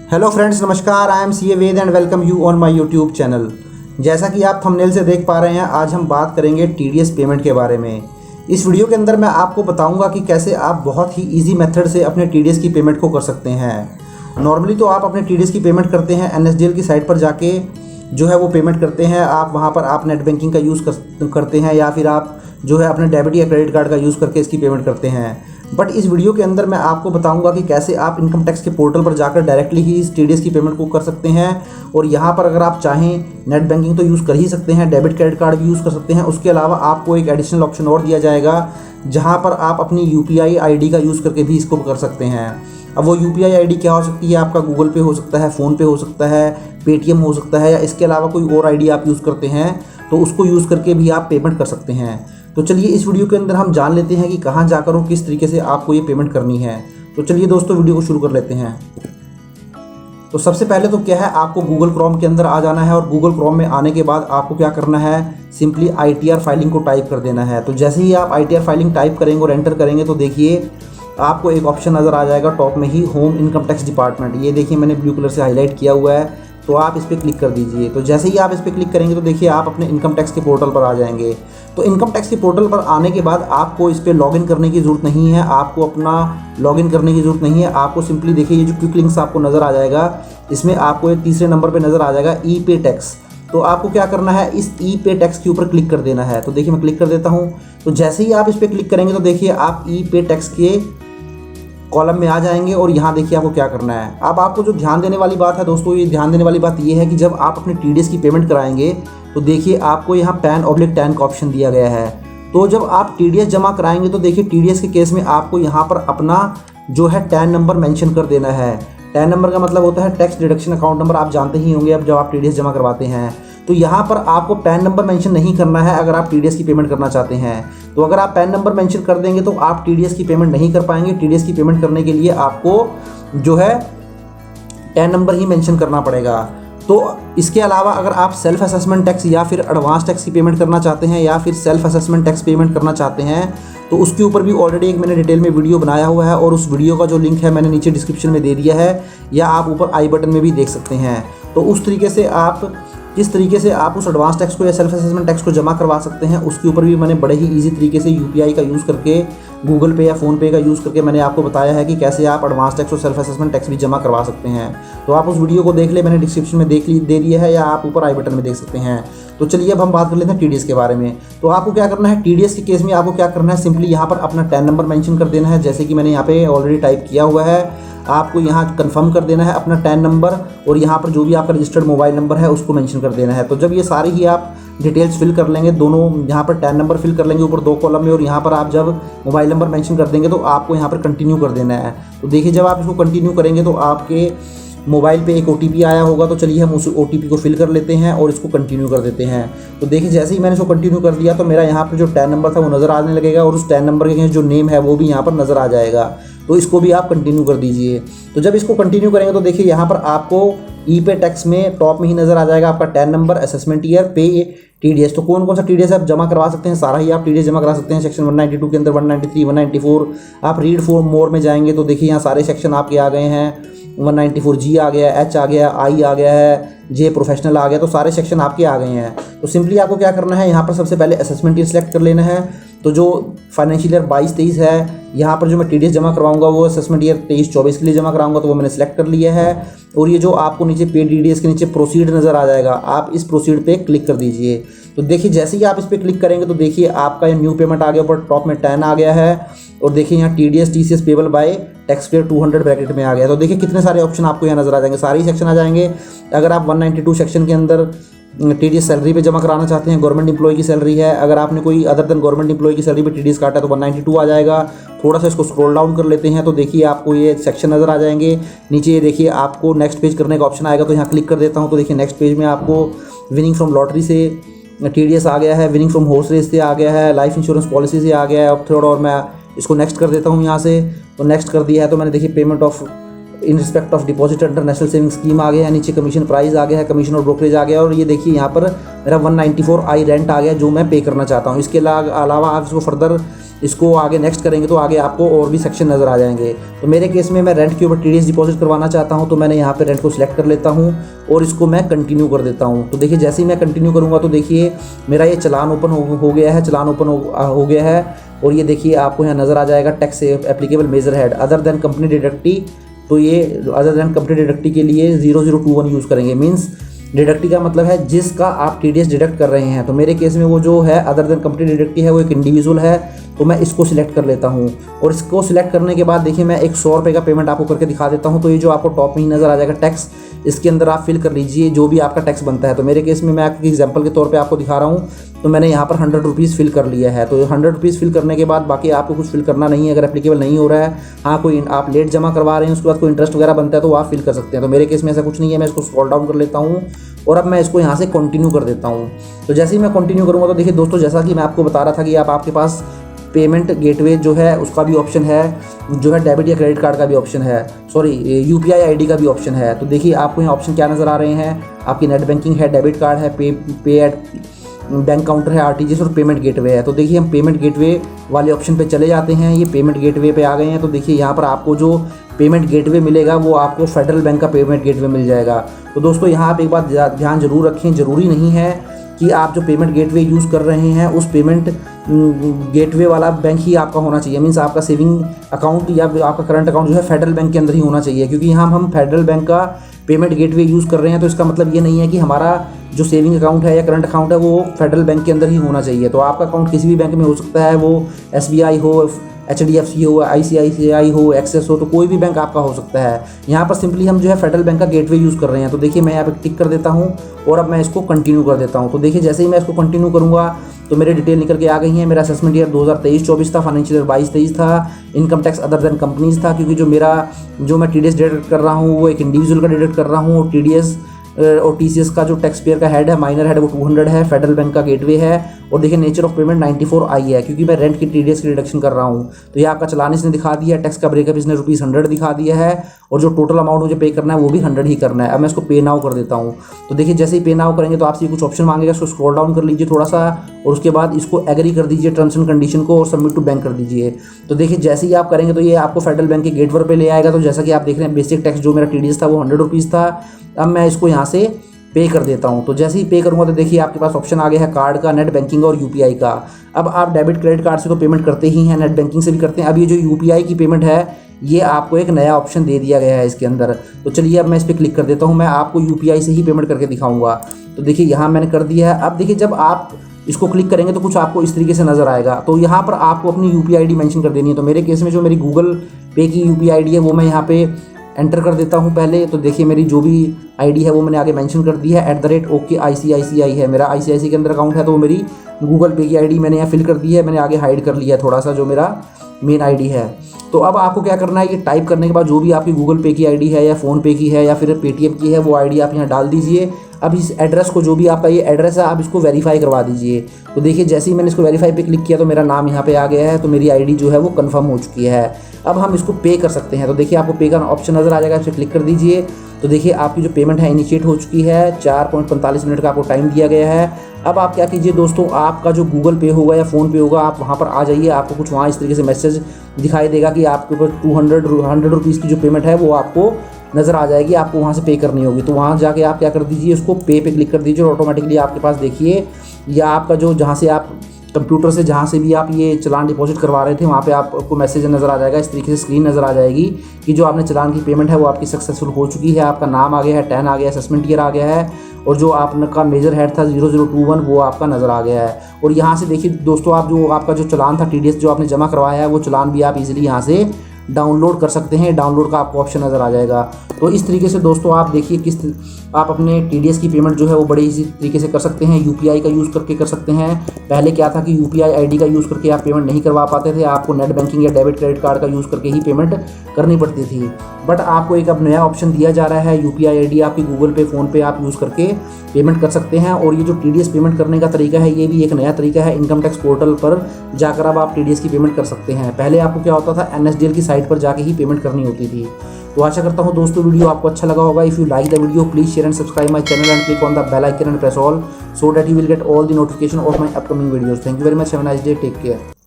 Hello friends, नमस्कार। I am C A Ved and welcome you on my YouTube channel. जैसा कि आप thumbnail से देख पा रहे हैं, आज हम बात करेंगे टीडीएस पेमेंट के बारे में। इस वीडियो के अंदर मैं आपको बताऊंगा कि कैसे आप बहुत ही इजी मेथड से अपने टीडीएस की पेमेंट को कर सकते हैं। नॉर्मली तो आप अपने टीडीएस की पेमेंट करते हैं एनएसडीएल की साइट पर जाके जो है वो पेमेंट करते हैं। आप वहाँ पर आप नेट बैंकिंग का यूज़ करते हैं या फिर आप जो है अपने डेबिट या क्रेडिट कार्ड का यूज़ करके इसकी पेमेंट करते हैं। बट इस वीडियो के अंदर मैं आपको बताऊंगा कि कैसे आप इनकम टैक्स के पोर्टल पर जाकर डायरेक्टली ही इस टीडीएस की पेमेंट को कर सकते हैं। और यहाँ पर अगर आप चाहें नेट बैंकिंग तो यूज़ कर ही सकते हैं, डेबिट क्रेडिट कार्ड भी यूज़ कर सकते हैं। उसके अलावा आपको एक एडिशनल ऑप्शन और दिया जाएगा जहाँ पर आप अपनी यूपीआई आईडी का यूज़ करके भी इसको कर सकते हैं। अब वो यूपीआई आईडी क्या हो सकती है? आपका गूगल पे हो सकता है, फ़ोन पे हो सकता है, पेटीएम हो सकता है, या इसके अलावा कोई और आईडी आप यूज़ करते हैं तो उसको यूज़ करके भी आप पेमेंट कर सकते हैं। तो चलिए इस वीडियो के अंदर हम जान लेते हैं कि कहाँ जाकर और किस तरीके से आपको ये पेमेंट करनी है। तो चलिए दोस्तों वीडियो को शुरू कर लेते हैं। तो सबसे पहले तो क्या है, आपको गूगल क्रोम के अंदर आ जाना है और गूगल क्रोम में आने के बाद आपको क्या करना है, सिंपली ITR फाइलिंग को टाइप कर देना है। तो जैसे ही आप ITR फाइलिंग टाइप करेंगे और एंटर करेंगे तो देखिए आपको एक ऑप्शन नज़र आ जाएगा टॉप में ही, होम इनकम टैक्स डिपार्टमेंट। ये देखिए मैंने ब्लू कलर से हाईलाइट किया हुआ है, तो आप इस पर क्लिक कर दीजिए। तो जैसे ही आप इस पर क्लिक करेंगे तो देखिए आप अपने इनकम टैक्स के पोर्टल पर आ जाएंगे। तो इनकम टैक्स के पोर्टल पर आने के बाद आपको इस पर लॉगिन करने की ज़रूरत नहीं है, आपको अपना लॉगिन करने की ज़रूरत नहीं है। आपको सिंपली देखिए ये जो क्विक लिंक्स आपको नज़र आ जाएगा, इसमें आपको एक तीसरे नंबर पर नज़र आ जाएगा ई पे टैक्स। तो आपको क्या करना है, इस ई पे टैक्स के ऊपर क्लिक कर देना है। तो देखिए मैं क्लिक कर देता हूँ। तो जैसे ही आप इस पर क्लिक करेंगे तो देखिए आप ई पे टैक्स के कॉलम में आ जाएंगे और यहाँ देखिए आपको क्या करना है। अब आपको जो ध्यान देने वाली बात है दोस्तों, ये ध्यान देने वाली बात ये है कि जब आप अपने टीडीएस की पेमेंट कराएंगे तो देखिए आपको यहाँ पैन/टैन का ऑप्शन दिया गया है। तो जब आप टीडीएस जमा कराएंगे तो देखिए टीडीएस के केस में आपको यहाँ पर अपना जो है टैन नंबर मेंशन कर देना है। टैन नंबर का मतलब होता है टैक्स डिडक्शन अकाउंट नंबर, आप जानते ही होंगे अब जब आप टीडीएस जमा करवाते हैं। तो यहाँ पर आपको पैन नंबर मेंशन नहीं करना है अगर आप टीडीएस की पेमेंट करना चाहते हैं। तो अगर आप पैन नंबर मेंशन कर देंगे तो आप टीडीएस की पेमेंट नहीं कर पाएंगे। टीडीएस की पेमेंट करने के लिए आपको जो है पैन नंबर ही मेंशन करना पड़ेगा। तो इसके अलावा अगर आप सेल्फ असेसमेंट टैक्स या फिर एडवांस टैक्स की पेमेंट करना चाहते हैं या फिर सेल्फ असेसमेंट टैक्स पेमेंट करना चाहते हैं तो उसके ऊपर भी ऑलरेडी एक मैंने डिटेल में वीडियो बनाया हुआ है और उस वीडियो का जो लिंक है मैंने नीचे डिस्क्रिप्शन में दे दिया है, या आप ऊपर आई बटन में भी देख सकते हैं। तो उस तरीके से आप किस तरीके से आप उस एडवांस टैक्स को या सेल्फ असेसमेंट टैक्स को जमा करवा सकते हैं उसके ऊपर भी मैंने बड़े ही इजी तरीके से यूपीआई का यूज़ करके, गूगल पे या फ़ोन पे का यूज़ करके मैंने आपको बताया है कि कैसे आप एडवांस टैक्स और सेल्फ असेसमेंट टैक्स भी जमा करवा सकते हैं। तो आप उस वीडियो को देख ले, मैंने डिस्क्रिप्शन में दे दिया है, या आप ऊपर आई बटन में देख सकते हैं। तो चलिए अब हम बात कर लेते हैं टीडीएस के बारे में। तो आपको क्या करना है, टीडीएस के केस में आपको क्या करना है, सिंपली यहाँ पर अपना टैन नंबर मेंशन कर देना है, जैसे कि मैंने यहाँ पे ऑलरेडी टाइप किया हुआ है। आपको यहाँ कंफर्म कर देना है अपना टैन नंबर और यहाँ पर जो भी आपका रजिस्टर्ड मोबाइल नंबर है उसको मेंशन कर देना है। तो जब ये सारी ही आप डिटेल्स फिल कर लेंगे, दोनों यहाँ पर टैन नंबर फिल कर लेंगे ऊपर 2 कॉलम में, और यहाँ पर आप जब मोबाइल नंबर मेंशन कर देंगे तो आपको यहाँ पर कंटिन्यू कर देना है। तो देखिए जब आप इसको कंटिन्यू करेंगे तो आपके मोबाइल पे एक OTP आया होगा। तो चलिए हम उस OTP को फिल कर लेते हैं और इसको कंटिन्यू कर देते हैं। तो देखिए जैसे ही मैंने इसको कंटिन्यू कर दिया तो मेरा यहाँ पर जो टैन नंबर था वो नज़र आने लगेगा और उस टैन नंबर के जो नेम है वो भी यहाँ पर नज़र आ जाएगा। तो इसको भी आप कंटिन्यू कर दीजिए। तो जब इसको कंटिन्यू करेंगे तो देखिए यहाँ पर आपको ई पे टैक्स में टॉप में ही नज़र आ जाएगा आपका टैन नंबर, असेसमेंट ईयर, पे, टीडीएस। तो कौन कौन सा टीडीएस आप जमा करवा सकते हैं, सारा ही आप टीडीएस जमा करा सकते हैं। सेक्शन 192 के अंदर 193, 194 आप रीड फॉर मोर में जाएंगे तो देखिए यहाँ सारे सेक्शन आपके आ गए हैं। 194G आ गया, H आ गया, I आ गया है, J प्रोफेशनल आ गया। तो सारे सेक्शन आपके आ गए हैं। तो सिंपली आपको क्या करना है, यहाँ पर सबसे पहले असेसमेंट ईयर सेलेक्ट कर लेना है। तो जो फाइनेंशियल ईयर 22-23 है, यहाँ पर जो मैं टीडीएस जमा करवाऊंगा वो असेसमेंट ईयर 23-24 के लिए जमा कराऊंगा, तो वो मैंने सेलेक्ट कर लिया है। और ये जो आपको नीचे पे टीडीएस के नीचे प्रोसीड नज़र आ जाएगा, आप इस प्रोसीड पे क्लिक कर दीजिए। तो देखिए जैसे ही आप इस पर क्लिक करेंगे तो देखिए आपका ये न्यू पेमेंट आ गया, ऊपर टॉप में 10 आ गया है और देखिए यहाँ TDS TCS payable by tax payer 200 bracket में आ गया। तो देखिए कितने सारे ऑप्शन आपको यहाँ नज़र आ जाएंगे, सारे ही सेक्शन आ जाएंगे। अगर आप 192 सेक्शन के अंदर टीडीएस सैलरी पे जमा कराना चाहते हैं, गवर्नमेंट एम्प्लॉय की सैलरी है, अगर आपने कोई अदर देन गवर्नमेंट एम्प्लॉय की सैलरी पे टीडीएस काटा तो 192 आ जाएगा। थोड़ा सा इसको स्क्रॉल डाउन कर लेते हैं तो देखिए आपको ये सेक्शन नज़र आ जाएंगे। नीचे ये देखिए आपको नेक्स्ट पेज करने का ऑप्शन आएगा, तो यहाँ क्लिक कर देता हूँ। तो देखिए नेक्स्ट पेज में आपको विनिंग फ्रॉम लॉटरी से टीडीएस आ गया है, विनिंग फ्रॉम हॉर्स रेस से आ गया है, लाइफ इंश्योरेंस पॉलिसी से आ गया है। अब थोड़ा और मैं इसको नेक्स्ट कर देता हूँ यहाँ से। तो नेक्स्ट कर दिया है तो मैंने देखिए payment of in respect of deposit under national saving scheme आ गया है, नीचे कमीशन प्राइस आ गया है, कमीशन और ब्रोकरेज आ गया, और ये देखिए यहाँ पर मेरा 194 आई रेंट आ गया जो मैं पे करना चाहता हूँ। इसके अलावा आप इसको फर्दर इसको आगे नेक्स्ट करेंगे तो आगे आपको और भी सेक्शन नज़र आ जाएंगे। तो मेरे केस में मैं रेंट के ऊपर TDS डिपॉजिट करवाना चाहता हूँ, तो मैंने यहाँ पे रेंट को सिलेक्ट कर लेता हूँ और इसको मैं कंटिन्यू कर देता हूँ। तो देखिए जैसे ही मैं कंटिन्यू करूँगा तो देखिए मेरा ये चलान ओपन हो गया है, चलान ओपन हो गया है। और ये देखिए आपको यहाँ नज़र आ जाएगा tax applicable major head other than company deductee. तो ये अदर देन कंपनी डिडक्टी के लिए 0021 यूज़ करेंगे। मीन्स डिडक्टी का मतलब है जिसका आप TDS डिडक्ट कर रहे हैं। तो मेरे केस में वो जो है अदर देन कंपनी डिडक्टी है वो एक इंडिविजुअल है, तो मैं इसको सिलेक्ट कर लेता हूँ। और इसको सिलेक्ट करने के बाद देखिए मैं एक 100 रुपये का पेमेंट आपको करके दिखा देता हूँ। तो ये जो आपको टॉप में ही नज़र आ जाएगा टैक्स, इसके अंदर आप फिल कर लीजिए जो भी आपका टैक्स बनता है। तो मेरे केस में मैं आपके एग्जाम्पल के तौर पे आपको दिखा रहा हूँ, तो मैंने यहाँ पर 100 रुपीज़ फिल कर लिया है। तो 100 रुपीज़ फिल करने के बाद बाकी आपको कुछ फिल करना नहीं है अगर एप्लीकेबल नहीं हो रहा है। हाँ, कोई आप लेट जमा करवा रहे हैं उसके बाद कोई इंटरेस्ट वगैरह बनता है तो आप फिल कर सकते हैं। तो मेरे केस में ऐसा कुछ नहीं है, मैं इसको स्क्रॉल डाउन कर लेता हूँ और अब मैं इसको यहाँ से कंटिन्यू कर देता हूँ। तो जैसे ही मैं कंटिन्यू करूँगा तो देखिए दोस्तों, जैसा कि मैं आपको बता रहा था कि आपके पास पेमेंट गेटवे जो है उसका भी ऑप्शन है, जो है डेबिट या क्रेडिट कार्ड का भी ऑप्शन है, सॉरी UPI ID का भी ऑप्शन है। तो देखिए आपको यहाँ ऑप्शन क्या नज़र आ रहे हैं, आपकी नेट बैंकिंग है, डेबिट कार्ड है, पे एट बैंक काउंटर है, RTGS और पेमेंट गेटवे है। तो देखिए हम पेमेंट गेटवे वाले ऑप्शन पे चले जाते हैं। ये पेमेंट गेटवे पे आ गए हैं। तो देखिए यहाँ पर आपको जो पेमेंट गेटवे मिलेगा वो आपको फेडरल बैंक का पेमेंट गेटवे मिल जाएगा। तो दोस्तों यहाँ आप एक बात ध्यान जरूर रखें, ज़रूरी नहीं है कि आप जो पेमेंट गेटवे यूज़ कर रहे हैं उस पेमेंट गेटवे वाला बैंक ही आपका होना चाहिए। मीन्स आपका सेविंग अकाउंट या आपका करंट अकाउंट जो है फेडरल बैंक के अंदर ही होना चाहिए। क्योंकि यहाँ हम फेडरल बैंक का पेमेंट गेटवे यूज़ कर रहे हैं तो इसका मतलब ये नहीं है कि हमारा जो सेविंग अकाउंट है या करंट अकाउंट है वो फेडरल बैंक के अंदर ही होना चाहिए। तो आपका अकाउंट किसी भी बैंक में हो सकता है, वो SBI हो, HDFC हो, ICICI हो, एक्सिस हो, तो कोई भी बैंक आपका हो सकता है। यहाँ पर सिंपली हम जो है फेडरल बैंक का गेटवे यूज़ कर रहे हैं। तो देखिए मैं यहाँ पे टिक कर देता हूँ और अब मैं इसको कंटिन्यू कर देता हूँ। तो देखिए जैसे ही मैं इसको कंटिन्यू करूँगा तो मेरे डिटेल निकल के आ गई हैं। मेरा असेसमेंट ईयर 2023-24 था, फाइनेंशियल ईयर 22-23 था, income tax other than companies था। क्योंकि जो मैं TDS डिडक्ट कर रहा हूँ वो एक इंडिविजुअल का डिडक्ट कर रहा हूँ और TDS और TCS का जो टैक्स पेयर का हेड है, माइनर हेड, वो 200 है, फेडरल बैंक का गेटवे है। और देखिए नेचर ऑफ पेमेंट 94I है क्योंकि मैं रेंट की TDS की रिडक्शन कर रहा हूँ। तो ये आपका चलान इसने दिखा दिया, टैक्स का ब्रेकअप इसने ₹100 दिखा दिया है और जो टोटल अमाउंट मुझे पे करना है वो भी 100 ही करना है। अब मैं इसको पे नाउ कर देता हूँ। तो देखिए जैसे ही पे नाउ करेंगे तो आपसे कुछ ऑप्शन मांगेगा, इसको स्क्रॉल डाउन कर लीजिए थोड़ा सा और उसके बाद इसको एग्री कर दीजिए टर्म्स एंड कंडीशन को और सबमिट टू बैंक कर दीजिए। तो देखिए जैसे ही आप करेंगे तो ये आपको फेडरल बैंक के गेटवे पे ले आएगा। तो जैसा कि आप देख रहे हैं बेसिक टैक्स जो मेरा TDS था वो 100 रुपीज़ था। अब मैं इसको यहाँ से पे कर देता हूँ। तो जैसे ही पे करूँगा तो देखिए आपके पास ऑप्शन आ गया है कार्ड का, नेट बैंकिंग और UPI का। अब आप डेबिट क्रेडिट कार्ड से तो पेमेंट करते ही हैं, नेट बैंकिंग से भी करते हैं। अब ये जो UPI की पेमेंट है ये आपको एक नया ऑप्शन दे दिया गया है इसके अंदर। तो चलिए अब मैं इस पर क्लिक कर देता हूँ, मैं आपको UPI से ही पेमेंट करके दिखाऊँगा। तो देखिए यहाँ मैंने कर दिया है। अब देखिए जब आप इसको क्लिक करेंगे तो कुछ आपको इस तरीके से नज़र आएगा। तो यहाँ पर आपको अपनी UPI ID मेंशन कर देनी है। तो मेरे केस में जो मेरी गूगल पे की UPI ID है वो मैं यहाँ पे एंटर कर देता हूँ पहले। तो देखिए मेरी जो भी ID है वो मैंने आगे मेंशन कर दी है, @OKICICI है मेरा ICICI के अंदर अकाउंट है। तो वो मेरी गूगल पे की ID मैंने यहाँ फिल कर दी है, मैंने आगे हाइड कर लिया है थोड़ा सा जो मेरा मेन ID है। तो अब आपको क्या करना है, ये टाइप करने के बाद जो भी आपकी गूगल पे की ID है या फ़ोन पे की है या फिर पेटीएम की है वो ID आप यहाँ डाल दीजिए। अब इस एड्रेस को, जो भी आपका ये एड्रेस है, आप इसको वेरीफाई करवा दीजिए। तो देखिए जैसे ही मैंने इसको वेरीफाई पे क्लिक किया तो मेरा नाम यहाँ पे आ गया है। तो मेरी ID जो है वो कंफर्म हो चुकी है। अब हम इसको पे कर सकते हैं। तो देखिए आपको पे का ऑप्शन नज़र आ जाएगा, इस पर क्लिक कर दीजिए। तो देखिए आपकी जो पेमेंट है इनिशिएट हो चुकी है। 4.45 मिनट का आपको टाइम दिया गया है। अब आप क्या कीजिए दोस्तों, आपका जो गूगल पे होगा या फ़ोन पे होगा, आप वहाँ पर आ जाइए। आपको कुछ वहाँ इस तरीके से मैसेज दिखाई देगा कि आपके ऊपर 100 रुपीज़ की जो पेमेंट है वो आपको नज़र आ जाएगी, आपको वहाँ से पे करनी होगी। तो वहाँ जाके आप क्या कर दीजिए, उसको पे क्लिक कर दीजिए और ऑटोमेटिकली आपके पास देखिए या आपका जो जहाँ से आप कंप्यूटर से जहाँ से भी आप ये चलान डिपॉजिट करवा रहे थे वहाँ पे आपको मैसेज नज़र आ जाएगा। इस तरीके से स्क्रीन नज़र आ जाएगी कि जो आपने चलान की पेमेंट है वो आपकी सक्सेसफुल हो चुकी है। आपका नाम आ गया है, 10 आ गया है, असेसमेंट ईयर आ गया है और जो आपका मेजर हेड था 0021 वो आपका नज़र आ गया है। और यहाँ से देखिए दोस्तों, आप जो आपका जो चलान था TDS जो आपने जमा करवाया है वो चलान भी आप इजीली यहाँ से डाउनलोड कर सकते हैं। डाउनलोड का आपको ऑप्शन नज़र आ जाएगा। तो इस तरीके से दोस्तों आप देखिए आप अपने TDS की पेमेंट जो है वो बड़े इसी तरीके से कर सकते हैं। UPI का यूज़ करके कर सकते हैं। पहले क्या था कि UPI ID का यूज़ करके आप पेमेंट नहीं करवा पाते थे, आपको नेट बैंकिंग या डेबिट क्रेडिट कार्ड का यूज़ करके ही पेमेंट करनी पड़ती थी। बट आपको एक अब नया ऑप्शन दिया जा रहा है, UPI ID आपकी गूगल पे, फ़ोन पे आप यूज़ करके पेमेंट कर सकते हैं। और ये जो TDS पेमेंट करने का तरीका है ये भी एक नया तरीका है। इनकम टैक्स पोर्टल पर जाकर अब आप TDS की पेमेंट कर सकते हैं। पहले आपको क्या होता था, NSDL की साइट पर जाके ही पेमेंट करनी होती थी। तो आशा करता हूँ दोस्तों वीडियो आपको अच्छा लगा होगा। If you like the video please share and subscribe my channel and click on the bell icon and press all so that you will get all the notification of my upcoming videos. Thank you very much. Have a nice day. Take care.